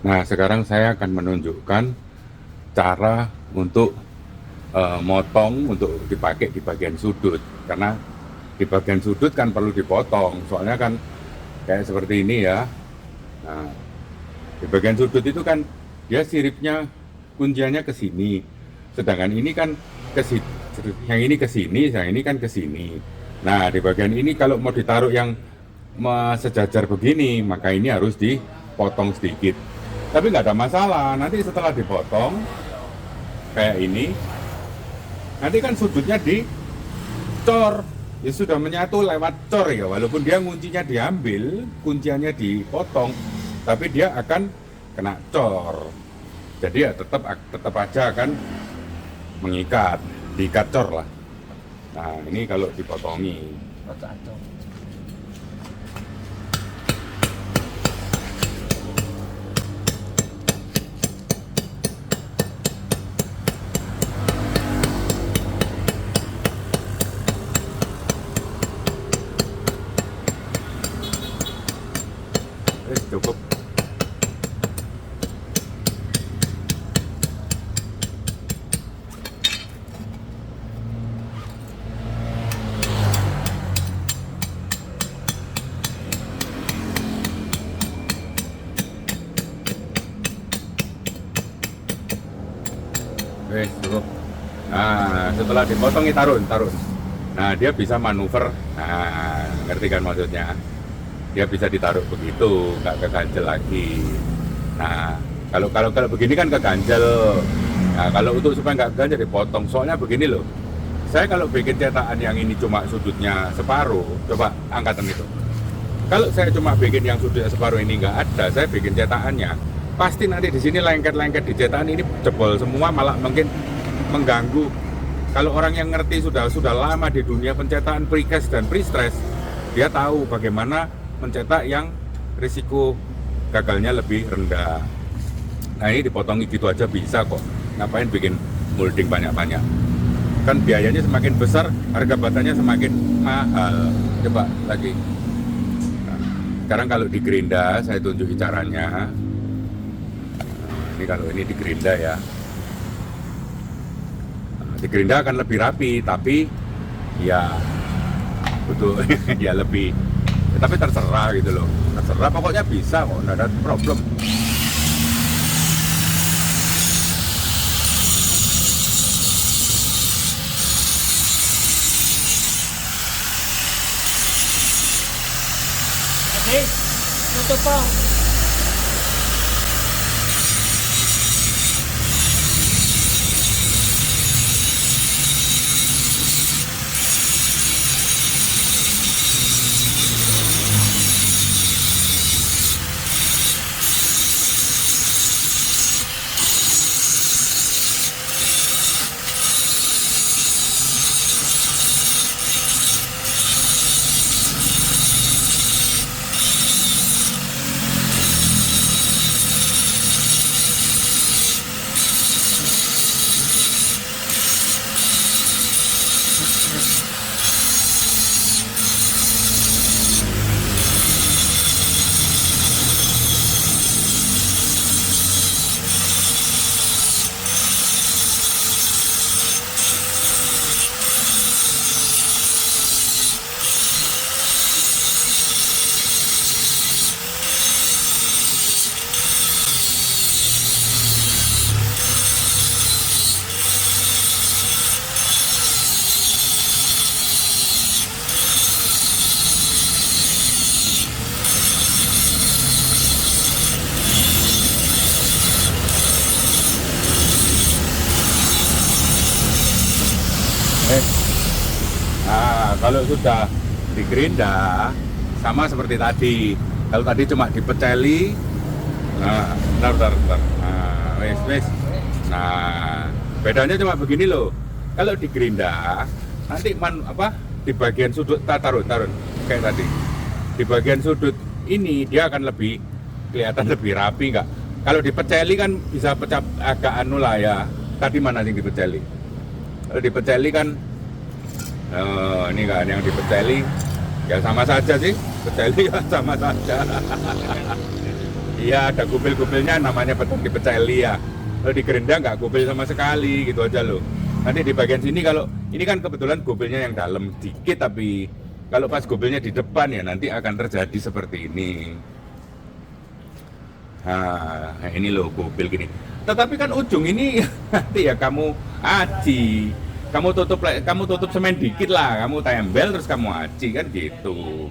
Nah, sekarang saya akan menunjukkan cara untuk motong untuk dipakai di bagian sudut. Karena di bagian sudut kan perlu dipotong, soalnya kan kayak seperti ini ya. Nah, di bagian sudut itu kan dia siripnya kunciannya ke sini. Sedangkan ini kan ke sini, yang ini ke sini, yang ini kan ke sini. Nah, di bagian ini kalau mau ditaruh yang sejajar begini, maka ini harus dipotong sedikit. Tapi nggak ada masalah, nanti setelah dipotong kayak ini, nanti kan sudutnya dicor, ya sudah menyatu lewat cor ya, walaupun dia kuncinya diambil, kunciannya dipotong, tapi dia akan kena cor. Jadi ya tetap aja akan mengikat, diikat cor lah. Nah ini kalau dipotongi. Cukup. Cukup. Nah, setelah dipotong tarun, tarun. Nah, dia bisa manuver. Nah, ngerti kan maksudnya? Dia bisa ditaruh begitu, nggak keganjel lagi. Nah, kalau begini kan keganjel. Nah, kalau untuk supaya nggak keganjel dipotong. Soalnya begini loh. Saya kalau bikin cetakan yang ini cuma sudutnya separuh, coba angkatan itu. Kalau saya cuma bikin yang sudutnya separuh ini nggak ada, saya bikin cetakannya, pasti nanti di sini lengket-lengket di cetakan ini jebol semua, malah mungkin mengganggu. Kalau orang yang ngerti sudah lama di dunia pencetakan precast dan pre-stress, dia tahu bagaimana mencetak yang risiko gagalnya lebih rendah. Nah ini dipotongi gitu aja bisa kok. Ngapain bikin molding banyak-banyak? Kan biayanya semakin besar, harga batanya semakin mahal. Coba lagi. Sekarang kalau di gerinda, saya tunjukin caranya. Ini kalau ini di gerinda ya. Di gerinda akan lebih rapi, tapi ya betul ya lebih. Ya, tapi terserah gitu loh. Terserah, pokoknya bisa kok, nggak ada problem. Oke, tutup po. Nah, kalau sudah di gerinda, sama seperti tadi. Kalau tadi cuma dipeceli, nah, bentar. Nah, wes. Nah, bedanya cuma begini loh. Kalau di gerinda, nanti di bagian sudut, taruh, kayak tadi. Di bagian sudut ini dia akan lebih kelihatan lebih rapi nggak? Kalau dipeceli kan bisa pecah agak anu lah ya. Tadi mana yang dipeceli? Kalau dipeceli kan, ini kan yang dipeceli, ya sama saja sih, peceli ya sama saja. Iya, ada kupil-kupilnya, namanya beton dipecah ya. Kalau di gerinda nggak kupil sama sekali, gitu aja loh. Nanti di bagian sini, kalau ini kan kebetulan kupilnya yang dalam dikit, tapi kalau pas kupilnya di depan ya nanti akan terjadi seperti ini. Nah, ini loh kupil gini. Tetapi kan ujung ini nanti ya kamu aci. Kamu tutup semen dikit lah, kamu tempel terus kamu aci kan gitu.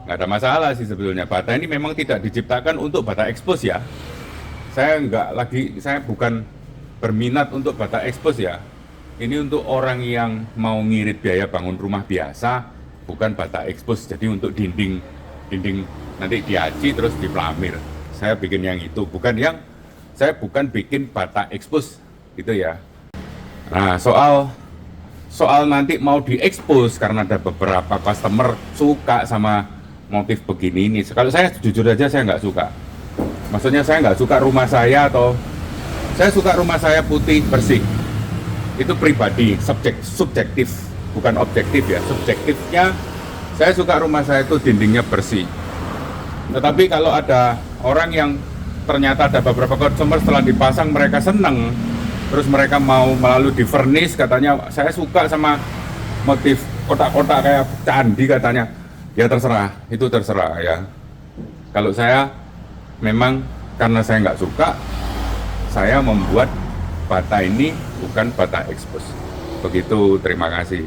Nggak ada masalah sih sebetulnya. Bata ini memang tidak diciptakan untuk bata ekspos ya. Saya bukan berminat untuk bata ekspos ya. Ini untuk orang yang mau ngirit biaya bangun rumah biasa, bukan bata ekspos. Jadi untuk dinding nanti diaci terus diplamir. Saya bikin yang itu, saya bukan bikin bata ekspos gitu ya. Nah, soal nanti mau diekspos karena ada beberapa customer suka sama motif begini ini. Kalau saya jujur aja saya nggak suka. Maksudnya saya nggak suka rumah saya, atau saya suka rumah saya putih bersih. Itu pribadi, subjektif, bukan objektif ya. Subjektifnya saya suka rumah saya itu dindingnya bersih. Tetapi kalau ada orang yang ternyata ada beberapa customer setelah dipasang mereka seneng, terus mereka mau melalui di furnish, katanya saya suka sama motif kotak-kotak kayak candi katanya. Ya terserah, itu terserah ya. Kalau saya memang karena saya nggak suka, saya membuat bata ini bukan bata ekspos. Begitu, terima kasih.